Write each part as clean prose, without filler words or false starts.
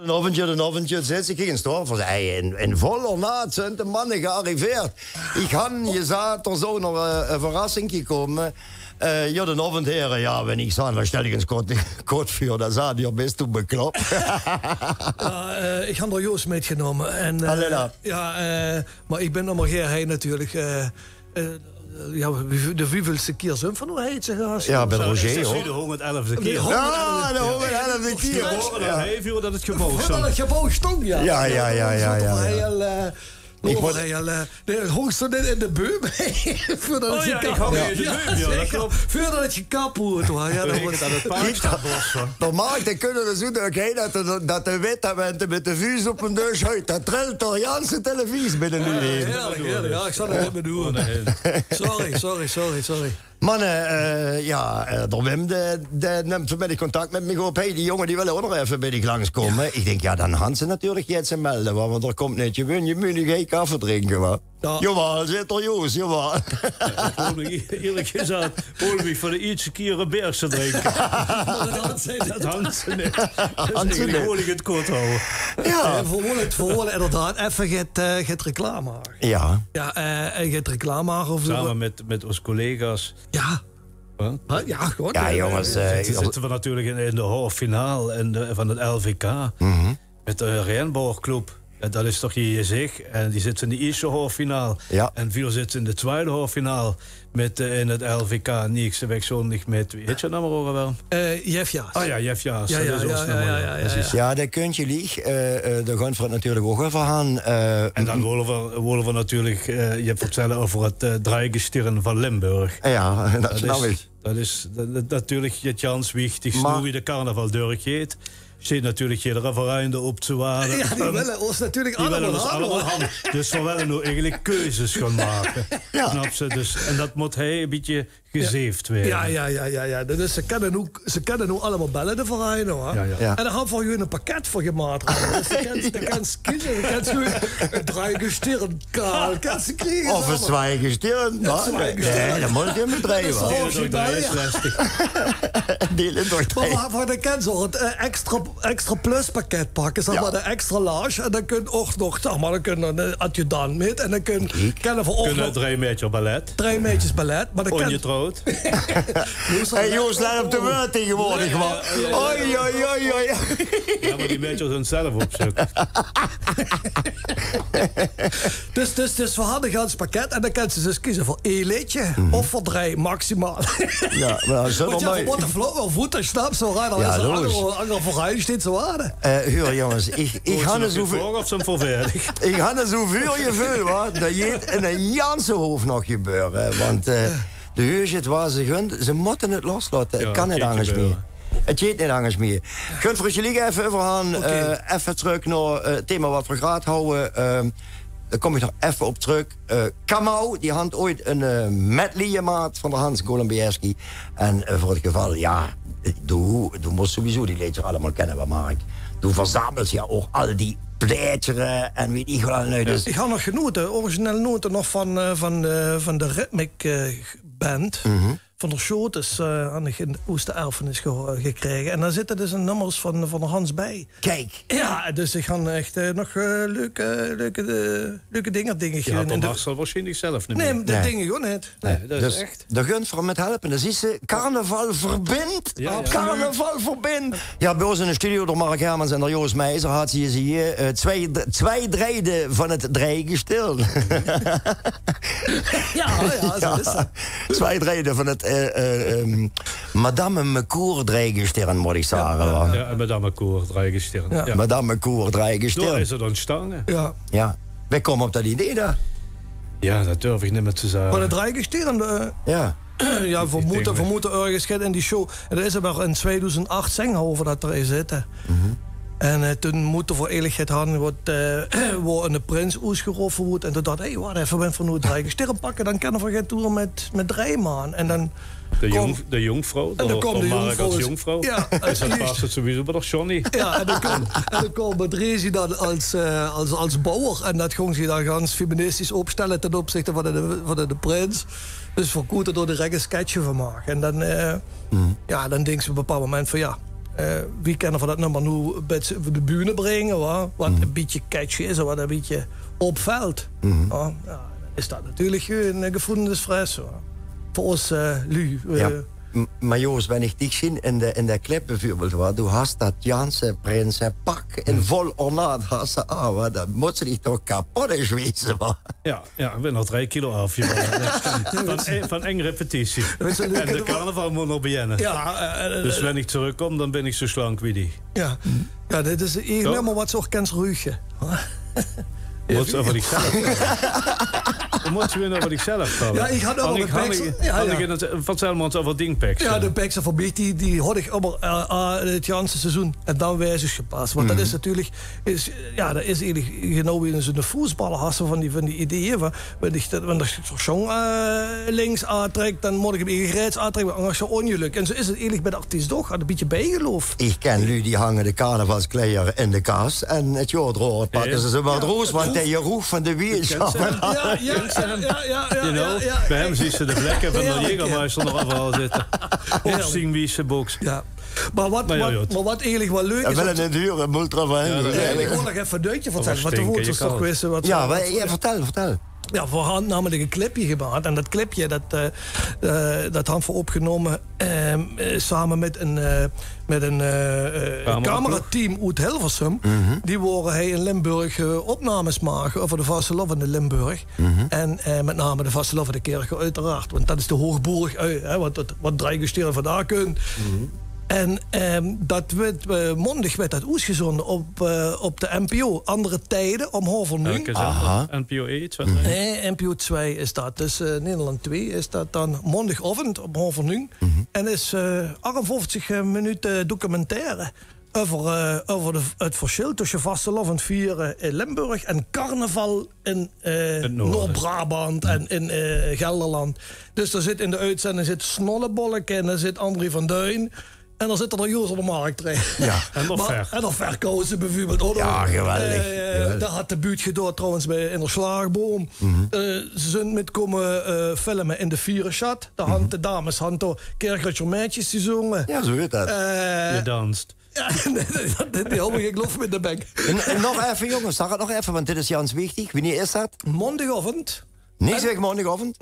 Een avondje zit ik in Storvers. In volle naad zijn de mannen gearriveerd. Ik han je zat er zo nog een verrassing gekomen. Ja, de avond, heren, ja, wenn ich sah, stel ik een kort voor, dan zat je best toen beklopt. Ik had er Joost meegenomen. Maar ik ben nog maar geen hij natuurlijk. De wievielste keer zijn van hoe heet ze? Ja, bij Roger, hoor. De 111e keer. Ja, de 111e keer. Hoor dat het gebouw stond. Dat het gebouw stond, ja. Ja. Ik word de hoogste in de beum. Voordat het je kapot was. Ja, dan wordt het aan het paardstaatbos. Normaal kunnen we zo dat de witte met de vuist op een deus uit. Dat trilt toch Janse televisie binnen nu. Heerlijk. Ja, ik zal het niet meer doen. Sorry. Mannen, door Wim neemt vanmiddag contact met me op. Hey, die jongen die wil ook nog even bij die langskomen. Ja. Ik denk, ja, dan gaan ze natuurlijk iets melden. Want er komt net je moet nu geen koffie drinken, man. Ja. Jawel, zit er Joost, jawel. Eerlijk gezegd, Olwig voor de ietsje keer een bergse drinken. Dat hangt ze niet. Dat is eigenlijk het kort houden. Ja. Verholen inderdaad even het reclame maken. Ja. Ja, het reclame maken. Samen met onze collega's. Ja. Huh? Ja, gewoon. Ja, jongens. Zitten we natuurlijk in de halve finale van het LVK. Met de Rijnborgclub. Dat is toch je zich. En die zit in de eerste halffinale. Ja. En veel zitten in de tweede halffinale. Met in het LVK Niekse weg zondag met... Heet je nou maar horen wel? Jeff Jaas. Oh ja, Jeff Jaas. Ja, dat kunt je lieg. Daar gaan we het natuurlijk ook even gaan. En dan willen we natuurlijk... je hebt vertellen over het draaigestirren van Limburg. Ja, dat snap ik. Dat is natuurlijk het Jans wichtig. Hoe je de carnaval doorgeet. Zit natuurlijk hier de referende op te waarden. Ja, die willen ons natuurlijk allemaal aan. Dus we willen nu eigenlijk keuzes gaan maken. Ja. Snap ze? Dus, en dat moet hij een beetje gezeefd werden. Ja. Dus ze kunnen nu allemaal bellen, de vereinen, hoor. Ja. En dan gaan we voor jullie een pakket voor je maatregelen. Dus je kan kiezen, je kan een draaigestirren kaal krijgen. Of een zwijgestirren. Nee, dat moet je met drijven. Dat is lastig. Maar voor de kenzo het extra plus pakket pakken, zeg maar de extra large. En dan kun je ook nog, zeg maar, dan kun je een adjudant met. En dan kun je 3 meter ballet. 3 meter ballet. Maar dan ongetrouwd. Hey Joost, laat op de woord tegenwoordig, man. Oei. Ja, maar die meisjes zijn zelf op zoek. Dus we hadden een gans pakket. En dan kunnen ze dus kiezen voor 1 liedje. Of voor 3 maximaal. Ja, maar zo want ja, voor de vlot wel voet, als je snapt, zo raar. Dan is er andere vooruit steeds zo waarde. Huur, jongens, ik ga er zoveel... of zijn ververdig. Ik ga er zoveel je veel, hoor. Dat je in een Janse hoofd nog gebeuren. Want de huurtje waar ze gunt, ze moeten het loslaten. Het kan niet anders meer. Het gaat niet anders meer. Gunt voor jullie even overgaan. Even terug naar het thema wat we graag houden. Daar kom ik nog even op terug. Kamau, die had ooit een medley gemaakt van de Hans Golembierski. En voor het geval, ja, doe moest sowieso die liedjes allemaal kennen wat Mark. Doe verzamelt ja ook al die pleiteren en weet ik wel. Dus... Ik had nog genoten, originele noten nog van de Rhythmic band. Van de Schotes aan de Oostererfenis gekregen. En daar zitten dus een nummers van de Hans bij. Kijk. Ja, dus ik ga echt nog leuke dingen. Ja, dan mag ze waarschijnlijk zelf niet meer. Nee, dat dingen gewoon niet. Nee, dat dus is echt. De gunst voor met helpen. Dat is ze. Carnaval verbindt. Ja. Carnaval verbindt. Ja, bij ons in de studio door Mark Hermans en door Joost Meijzer had ze hier twee dreden van het draaigestirren. Ja, zo is dat. 2 dreden van het Madame Mecour draaigestirren, moet ik zeggen. Ja, Madame Mecour draaigestirren. Ja. Madame Mecour draaigestirren. Daar is het ontstaan. Ja. Wij komen op dat idee daar. Ja, dat durf ik niet meer te zeggen. Maar de draaigestirren... Ja. Ja, we moeten ergens in die show. En er is er maar in 2008 zingen over dat er zitten. En toen moeten we voor eerlijkheid hadden waar een prins uitgeroffen wordt. En toen dacht ik, wat even, ben van hoe draaigestirren pakken. Dan kunnen we gaan toeren met 3 man. En dan... De jongvrouw. En dan komt de jongvrouw. Als jongvrouw. Ja, dus dat past het sowieso bij de Johnny. Ja, en dan komt Bedrezi dan als bouwer. En dat ging ze dan ganz feministisch opstellen ten opzichte van de prins. Dus voor Koeten door de reggae sketchen van maken. En dan, dan denken ze op een bepaald moment van ja, wie kennen van dat nummer nu bij de bühne brengen, wat een beetje catchy is en wat een beetje opvalt. Is dat natuurlijk een gevoelens fris. Voor ons lui. Maar Joost, wenn ich dich zie in der Clip bijvoorbeeld, du hast dat Janse Prinsen pak in vol ornaat hast du aan, dan moet ze dich toch kapot wezen. Ja, ik ben nog 3 kilo af. Van eng repetitie. En de carnaval moet nog beginnen. Dus wenn ik terugkom, dan ben ik zo slank wie die. Ja, dit is een nummer wat zo kent ruugje. Moet je over zichzelf moet je weer over zichzelf vallen. Ja, ik had over de packs. Van Zelmans over dingpacks. Ja, de packs van mij, die had ik over het Janse seizoen. En dan wijzig gepast. Want dat is natuurlijk... dat is eigenlijk genau wie in zo'n voetballer hassen van die ideeën. Wanneer ik zo'n jong links aantrek, dan moet ik hem even rechts aantrekken. Anders zo ongeluk. En zo is het eigenlijk bij de artiest toch. Had een beetje bijgeloof. Ik ken nu die hangen de carnavalskleier in de kast. En het jordroor pakken ze wat roos. Want je roep van de weerschap. Bij hem zie je de vlekken van de Jägermeister nog overal zitten. Of zien wie ze box. Ja. Maar wat eigenlijk wel leuk is... wel een dure multra van hem. Ik wil nog even een deutje vertellen. Wat de woordjes toch wisten. Vertel. Ja, we hadden namelijk een clipje gemaakt. En dat clipje, dat hadden we opgenomen samen met een camerateam uit Hilversum. Die waren in Limburg opnames maken over de Vastelof in Limburg. En met name de Vastelof in de kerk uiteraard. Want dat is de Hoogburg, wat Drijgesteren vandaan kunt. En dat werd mondig werd dat uitgezonden op de NPO. Andere tijden, om 9:30. NPO 1? Nee, NPO 2 is dat. Dus Nederland 2 is dat dan mondigochtend om 9:30. En is 58 minuten documentaire over het verschil tussen vastelovend vieren in Limburg en carnaval in Noord-Brabant en in Gelderland. Dus er zit in de uitzending Snollebollek en er zit André van Duin. En dan zit er nog Joost op de markt. En nog verkozen bijvoorbeeld. Ja, geweldig. Daar had de buurt gedaan trouwens in de Slaagboom. Ze zijn met komen filmen in de Vierenschat. Daar hadden de dames kerkelijke meisjes die zongen. Ja, zo weet dat. Je danst. Ja, die had ik geloof met de bank. En nog even jongens, zeg het nog even, want dit is Jans wichtig. Wanneer is dat? Mondigochtend. Nee, zeg mondigochtend.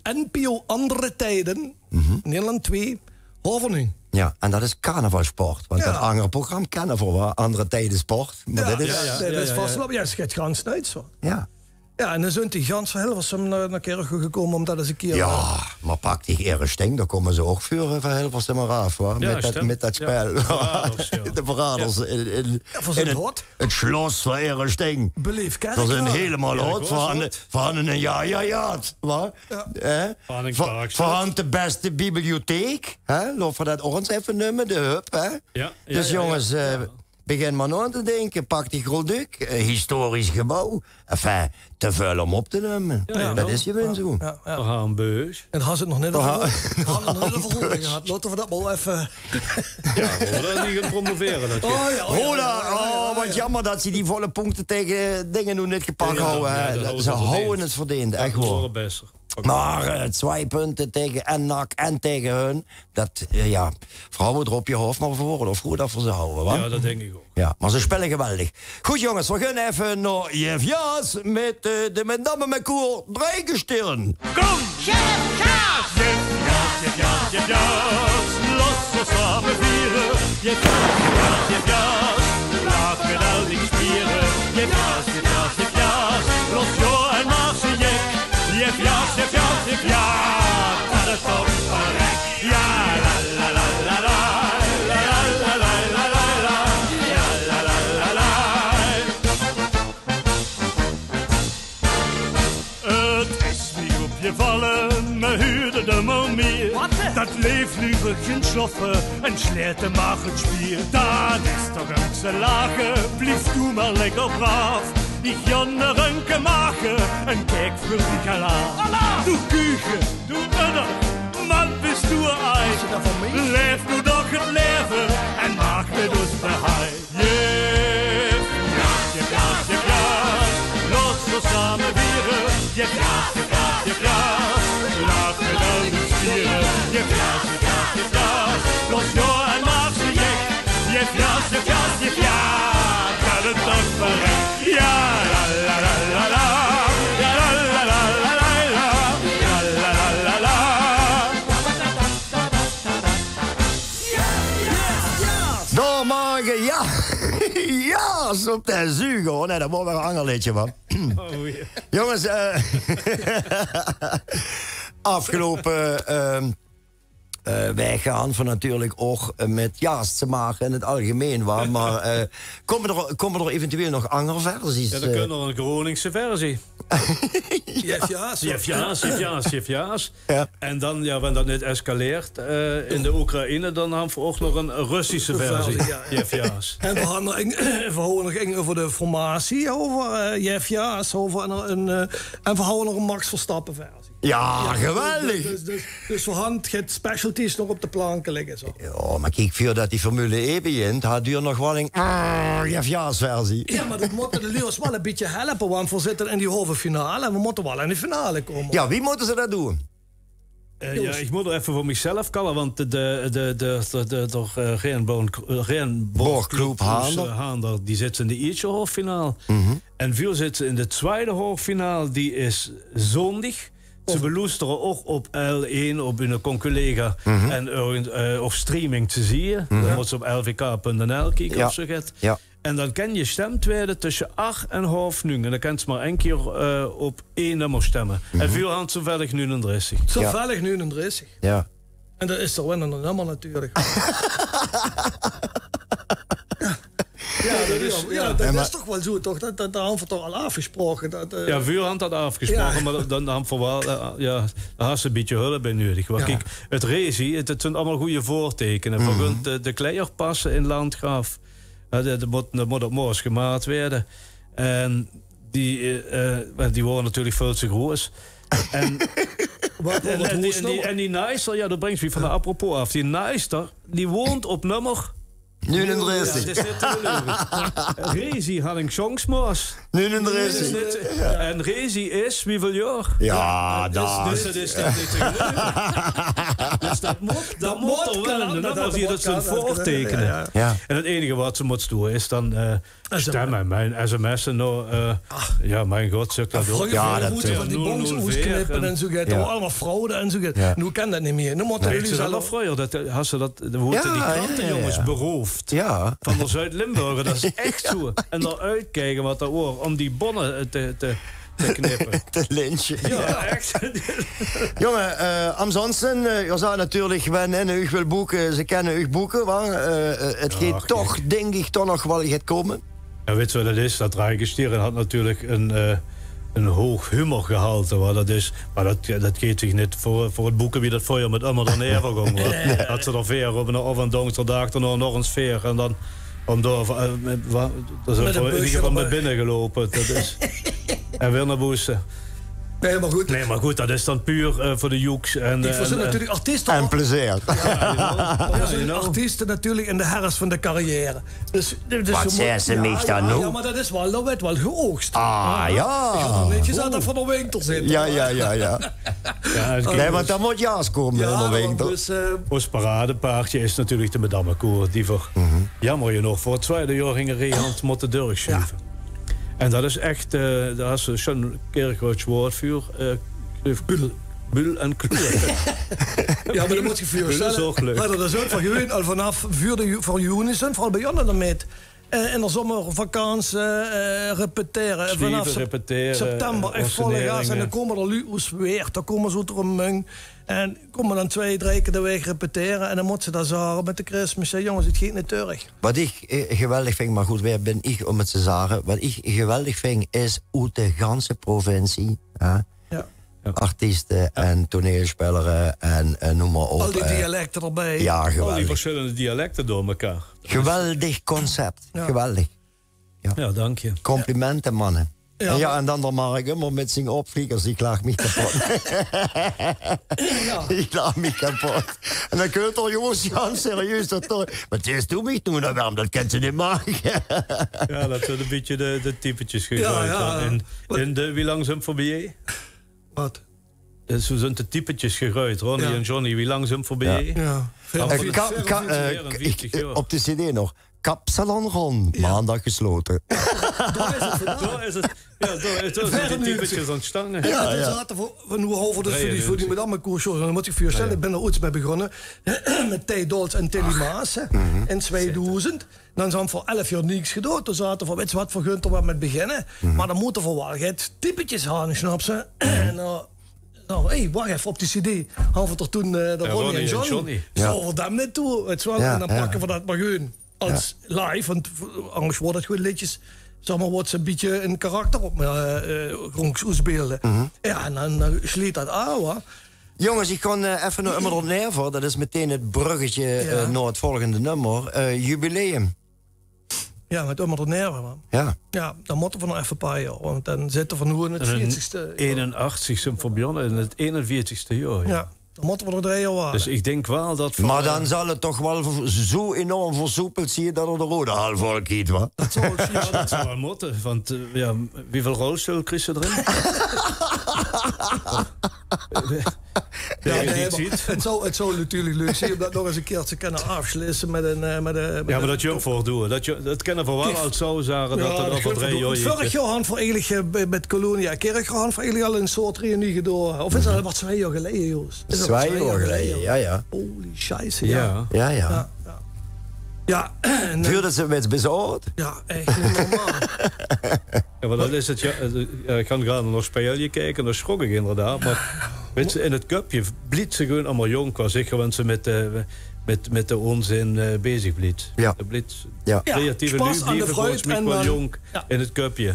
NPO Andere Tijden. Nederland 2. 9:30. Ja, en dat is carnavalsport. Want dat andere programma carnaval, andere tijden sport. Maar dat is vastlopen. Ja, het gaat gans uit zo. Ja. Ja, en dan zijn die gans van Hilversum naar kerk gekomen om dat eens een keer... Ja, maar pak die Eresteng, daar komen ze ook voor van Hilversum maar af, hoor. Met dat spel. De verraders in het Schloss van Eresteng. Beleef kerk. Dat zijn helemaal hot van een ja. Van de beste bibliotheek. Laten we dat ons even noemen, de hub. Dus jongens... Begin maar aan te denken, pak die Grolduk, historisch gebouw. Enfin, te vuil om op te nemen. Dat is je win zo. We gaan een beus. En had ze het nog net over verhoording gehad. Laten we dat wel even... Ja, we dat niet gaan promoveren. Wat jammer dat ze die volle punten tegen dingen nu niet gepakt houden. Ze houden het verdiend, echt gewoon. Maar 2 punten tegen NAC en tegen hun. Dat, vrouwen erop je hoofd, maar voor of goed dat voor ze houden. Wat? Ja, dat denk ik ook. Ja, maar ze spelen geweldig. Goed jongens, we gaan even naar Jef Jaas met de met name met koer Drijgesteren. Kom! Jef Jaas! Jef Jaas! Los zo samen vieren. Jef Jaas! Laat geweldig spieren. Jef Jaas! Los jo en maas en jek. Jef Jaas! Dat is toch verrek. Ja, la la la la la. Vallen, me huurde de meer. Dat leeft nu geen sloffen en sleert de magenspier. Dat is toch een ze lagen, blief doe maar lekker braaf. Ik Janne Runke maken en kijk voor die kalaaf. Doe kuchen, doe udder, man bist du ein. Leef nu doch het leven en maak me dus beheim. Jef Jaas, los zo samen vieren. Jef Jaas. Laat me dan niet spieren. Jef Jaas. Los jo en maak ze jek. Ja, op de zuur hoor. Nee, dat wordt wel een angerliedje van. Oh, ja. Jongens, afgelopen weggaan van natuurlijk ook met jaast te maken in het algemeen. Maar komen er eventueel nog andere versies? Ja, dan kunnen we een Groningse versie. Jefjaas. Ja. En dan, ja, wanneer dat niet escaleert in de Oekraïne, dan hebben we ook nog een Russische versie. Jefjaas. En we gaan nog over de formatie, over Jefjaas, en we houden nog een Max Verstappen versie. Ja, geweldig. Dus we gaan het specialties nog op de planken liggen. Zo. Ja, maar kijk, voordat die Formule E begint, had duur nog wel een versie. Ja, maar dat moeten de Leeuws wel een beetje helpen, want we zitten in die halve finale en we moeten wel in de finale komen. Ja, wie moeten ze dat doen? Ja, ik moet er even voor mezelf kallen, want de Regenboogclub Haander, die zit in de eerste halffinale. En veel zitten in de tweede halffinale, die is zondag. Ze beluisteren ook op L1, op hun collega en op streaming te zien. Dan moet ze op lvk.nl kijken of zo gaat. Ja. En dan kan je stemmen tweede tussen 8 en half 9. En dan kan je maar één keer op 1 nummer stemmen. En veel aan zoveel nu een 30. Zoveel nu een 30. Ja. En dat is toch wel een nummer natuurlijk. Dat is toch wel zo, toch? Dat hebben we toch al afgesproken. Ja, veel had dat afgesproken, maar dan hebben we wel, daar had ze een beetje hulp bij nodig. Want kijk, het race, het zijn allemaal goede voortekenen. Voor de kleierpassen in Landgraaf, dat moet op morgen gemaakt werden. En die worden natuurlijk veel te groot. En die Nijster, ja, dat brengt me van de apropos af. Die Nijster, die woont op nummer... Nu een rest. Ja, dat is net te geloven. Rezi had een songsmoos. Nu een rest. En Rezi is wieveel jaar? Ja, dus dat is net niet te geloven. Dus dat moet er wel in. Dat is een voortekenen. Ja. En het enige wat ze moet doen is dan stemmen. Mijn sms'en nou... ja, mijn god, zeg dat ook. Ja, dat moeten van die bongs knippen en zo gaat. Allemaal fraude en zo gaat. Nu kan dat niet meer. Nu moeten jullie zelf... Vroeger, dan worden die krantenjongens beroofd. Ja. Van de Zuid-Limburger, dat is echt zo. En dan uitkijken wat er wordt om die bonnen te knippen. Te lynchen. Ja, echt. Jongen, ansonsten, je zou natuurlijk wanneer u wil boeken, ze kennen u boeken, maar het gaat toch, denk ik, toch nog wel gaat komen. Ja, weet je wat dat is? Dat Rijkenstieren had natuurlijk een hoog humorgehalte. Maar dat geeft zich niet voor het boeken wie dat voor je met allemaal dan neergegaan wordt. Dat ze er weer op een donderdag er nog een sfeer en dan om door met binnen gelopen. Dat is en weer naar boesten. Nee, maar goed, dat is dan puur voor de joeks. Ik verzin natuurlijk artiesten. En plezier. Artiesten natuurlijk in de herfst van de carrière. Dus wat zeggen ze mij dan nu? Ja, maar dat werd wel geoogst. Ah, ja. Ik had netjes aan dat van de winter zitten. Ja. Nee, want dan moet jaas komen in de winter. Dus, ons paradepaardje is natuurlijk de Madammekoor. Die voor, jammer genoeg, voor het tweede jaar ging Rehand moeten doorschuiven. En dat is echt, daar is zo'n Kerkhoorts woord voor. Bul en kleur. Ja, maar dat moet je voorstellen. Dat is ook leuk. Maar dat is ook van jullie al vanaf voor juni zijn, vooral bij Janne daarmee. In de zomervakantie repeteren. Vanaf september echt volle gas. En dan komen er luus weer. Dan komen ze er een mung. En komen dan 2-3 keer de week repeteren. En dan moeten ze dat zeggen met de Christmas. Jongens, het gaat niet terug. Wat ik geweldig vind, maar goed, waar ben ik om het te zeggen. Wat ik geweldig vind, is uit de ganse provincie. Artiesten en toneelspelers en noem maar op. Al die dialecten erbij. Ja, geweldig. Al die verschillende dialecten door elkaar. Geweldig concept. Ja. Geweldig. Ja, dank je. Complimenten, mannen. Ja, en dan Mark, maar met zijn opvliegers, die klaagt me kapot. Die klaagt me kapot. En dan kun je toch, jongens, ja, serieus, dat toch. Maar het is toen niet doen, waarom, dat kan ze niet maken. Ja, dat zijn een beetje de typetjes gegooid. En wie lang zijn voorbij? Wat? Zo zijn de typetjes gegooid, Ronnie en Johnny, wie lang zijn voorbij? Op de cd nog. Kapsalon rond, maandag gesloten. Daar is het. Ja, daar zijn die typetjes ontstaan. Ja, dat zaten voor die Madammekoershows. Dan moet ik voor je stellen, ik ben er ooit mee begonnen. Met Tay Dolls en Tilly Maas in 2000. Dan zijn voor 11 jaar niks gedaan. Toen zaten we, weet je wat, voor Gunter wat met beginnen. Maar dan moeten we wel het typetjes gaan, snap ze. En wacht even, op die cd hadden we er toen de Ronnie en Johnny. Zo voor hem net toe, weet je wel. En dan pakken we dat maar gewoon als live, want anders wordt het gewoon liedjes. Zeg maar, wordt ze een beetje een karakter op me spelen. Ja, en dan sliet dat aan, hoor. Jongens, ik kan even naar Immer Never. Dat is meteen het bruggetje naar het volgende nummer. Jubileum. Ja, met Immer Never, man. Ja. Ja, dan moeten we nog even een paar jaar. Want dan zitten we nu in het 40ste. 81ste voor Bjorn in het 41ste jaar. Ja, dan moeten we er 3 jaar waren. Dus ik denk wel dat... Maar dan zal het toch wel zo enorm versoepeld zien dat er de rode halfvolk giet, wat? Dat zou wel moeten, want wieveel rolstoel krijg je erin? Het zou natuurlijk leuk zijn om dat nog eens een keer te kunnen afsluiten met een... maar dat je ook voor doen. Dat kennen we wel uit zo zeggen dat er over 3 jaar... Vorig jaar hadden we eigenlijk met Colonia Kerk hadden we eigenlijk al een soort reunie gedaan. Of is dat wat 2 jaar geleden, Joost? 2 jaar geleden, ja. Holy scheisse, ja. Ja, en duurde ze met bezorgd? Ja, echt niet normaal. Ja, maar dat is het. Ik kan graag naar spelje kijken, dan schrok ik inderdaad. Maar weet je, in het cupje bliet ze gewoon allemaal jong. Was ik gewoon ze met de onzin bezig bliet. Ja. De bliet. Creatieve liefde volgens mij wel jong in het cupje.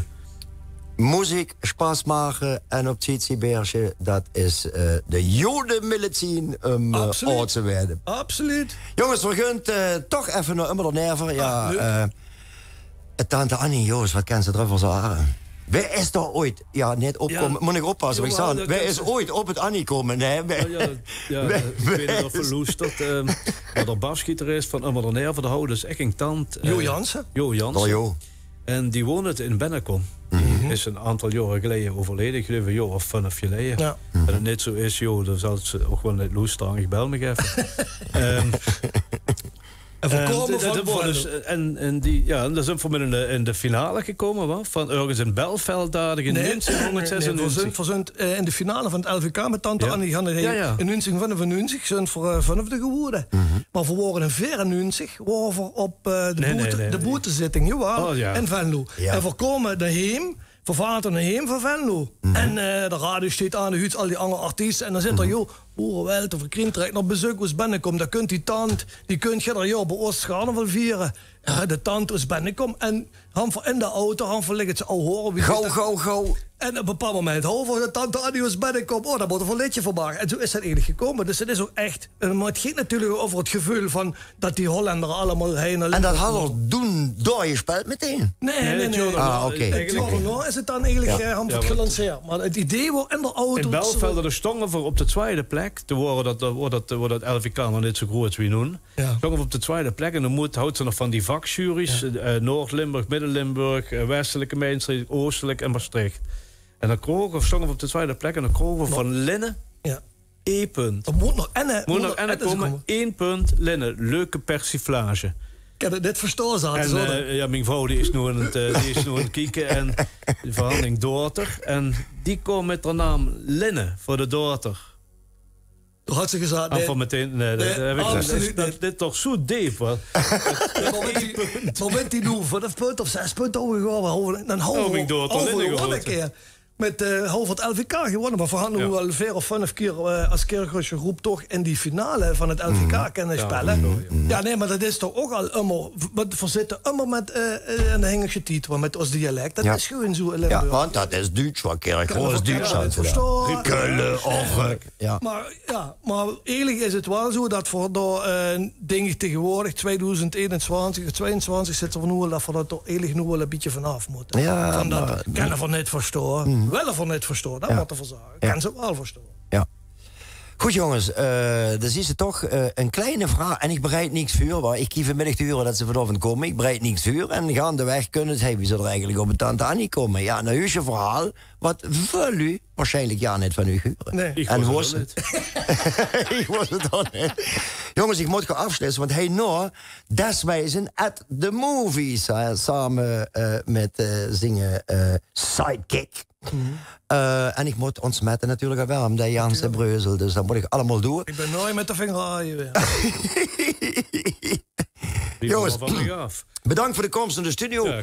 Muziek, spaß maken en op Tsitsi-Berge, dat is de jodenmedicijn om oud te werden. Absoluut. Jongens, we gaan toch even naar Immer Never. Ja, tante Annie, Joost, wat kan ze erover zeggen? Wij is toch ooit, net opkomen, moet ik oppassen wat ik zeg. Wij is ooit op het Annie komen, hè? Ik weet niet of verloesterd. Maar de basgitarist van Immer Never, de houden is echt een tand. Jo Jansen. En die woonde in Bennekom. Die is een aantal jaren geleden overleden. Ik geloof een jaar of 5 geleden. Ja. En het net zo is, dan zal ze ook wel net loestaan. Ik bel me even. En dan zijn we in de finale gekomen, van ergens in Belveld, daar in 1996. We zijn in de finale van het LVK met tante Annie gaan in 1995 zijn voor 5e geworden. Maar we waren in 94 op de boetezitting in Venlo. En we komen daarheen. We varen naar heen van Venlo. En de radio staat aan de huid, al die andere artiesten. En dan zit er, Boerenweld of een kringtrek naar bezoek als binnenkomt. Dan kunt die tand, die kunt je er bij ons carnaval vieren. Ja, de tand is binnenkomt. En han voor in de auto, han voor liggen ze al horen. Gauw. En op een bepaald moment, voor de tante Annie was binnenkomt. Dan moet er een liedje voor maken. En zo is dat eigenlijk gekomen. Dus het is ook echt, maar het gaat natuurlijk over het gevoel van dat die Hollanderen allemaal heen en dat hadden doen doorgespeeld meteen? Nee. Oké. Is het dan eigenlijk gelanceerd. Maar het idee wordt in de auto... In Belveld er stongen voor op de 2e plek. Toen wordt dat LVK nog niet zo groot als we nu. Stongen op de 2e plek. En dan houdt ze nog van die vakjuries. Noord-Limburg, Midden-Limburg, Westelijke Mijnstreek, Oostelijk en Maastricht. En dan stonden we op de 2e plek en dan kroegen we van Linnen 1 punt. Er moet nog komen. 1 punt Linnen. Leuke persiflage. Ik heb dit verstaan zaten. Mijn vrouw die is nu aan het kijken en de verhandeling dochter. En die komt met haar naam Linnen voor de dochter. Toen had ze gezegd, van meteen, dit is toch zo diep, hoor. Maar bent die nu 5 punten of 6 punten overgegaan? Dan houden we een keer. Met half het LVK gewonnen. Maar we gaan nu al 4 of 5 keer als Kerkhoffsche groep toch in die finale van het LVK kunnen spelen. Maar dat is toch ook al immer. We zitten immer met een Hengelse titel, met ons dialect. Dat is gewoon zo. Ja, want dat is Duits, wat Kerkhoff is Duitsland. Keulen, maar eerlijk is het wel zo dat voor de dingen tegenwoordig, 2021, 2022, zitten we nu dat we dat toch eerlijk nu wel een beetje vanaf moeten. Ja, dat kennen we niet verstaan. Wel of niet verstaan, dat moet er voor zeggen. Kan ze wel verstaan. Ja. Goed jongens, dan zie ze toch een kleine vraag. En ik bereid niks voor. Ik kies vanmiddag te huren dat ze vanavond komen. Ik bereid niks voor. En gaandeweg kunnen ze, wie zou er eigenlijk op een tante Annie komen? Ja, nou is je verhaal. Wat wil u waarschijnlijk net van u huren? Nee, ik was het ik was het dan niet. Jongens, ik moet gaan afsluiten, want hij nou deswijzen at the movies. Samen met zingen Sidekick. En ik moet ontsmetten natuurlijk wel, omdat Jans en Breuzel. Dus dat moet ik allemaal doen. Ik ben nooit met de vinger aan je weer. Joost, bedankt voor de komst in de studio.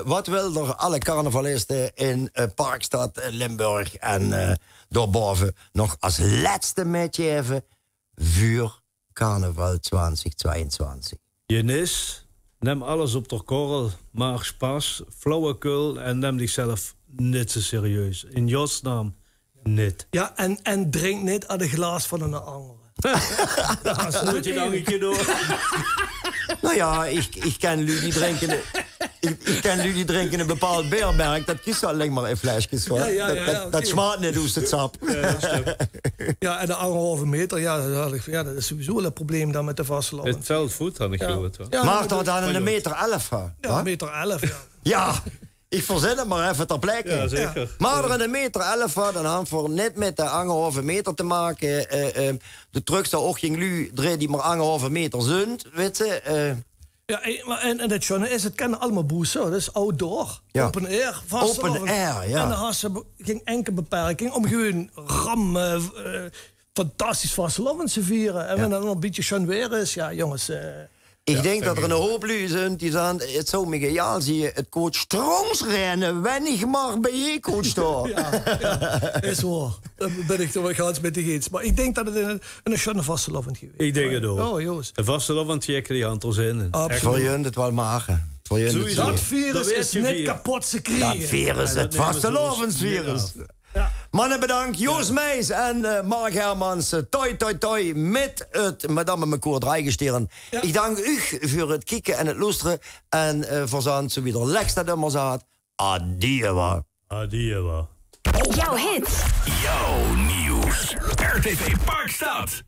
Wat wil er alle carnavalisten in Parkstad, Limburg en daarboven nog als laatste met je even voor carnaval 2022? Jenis, neem alles op de korrel, maak spas, flauwekul en neem zichzelf niet zo serieus. In Jos naam, niet. Ja, en drink niet uit de glaas van een ander. Dat moet je dan een keer door. Nou ja, ik ken jullie drinken. Ik ken jullie drinken een bepaald beermerk. Dat kiest alleen maar in flesjes. Dat smaakt niet hoe het sap. Ja, en de 1,5 meter. Ja, dat is sowieso een probleem dan met de vastelovens. Het veldvoet had ik gehoord. Maar dan een meter 11. Ja, een meter 11. Ja. Ik verzin het maar even ter plekke. Ja, zeker. Maar er een meter 11 dan had voor net met de 1,5 meter te maken. De trucks daar ook geen lu dreed die maar 1,5 meter zund, weet je. Ja, en het schone is, het kennen allemaal boezen. Dat is outdoor. Ja. Open air. Open air, ja. En dan had ze geen enkele beperking om gewoon fantastisch vastelovens te vieren. En wanneer dan nog een beetje schoon weer is, ja jongens... Ik denk dat er een hoop lui zijn die zeggen, het zou me gejaal zie je het coach stroomsrennen, wanneer maar bij je coach daar. Ja, is waar. Dan ben ik toch wel met de eens. Maar ik denk dat het een schone vastelovend geweest. Ik denk het ook. Oh, Joost. De vastelovend checken die hand in. Voor je het wel maken. Dat virus is niet kapot te krijgen. Dat virus, het vastelovensvirus. Ja. Mannen bedankt, Joost Meijs en Mark Hermans. Toi met het Madame Mecour Dreigesteren. Ja. Ik dank u voor het kijken en het luisteren. En voor zo'n zo weer lekste nummer zat. Adieu. Jouw hits. Jouw nieuws. RTV Parkstad.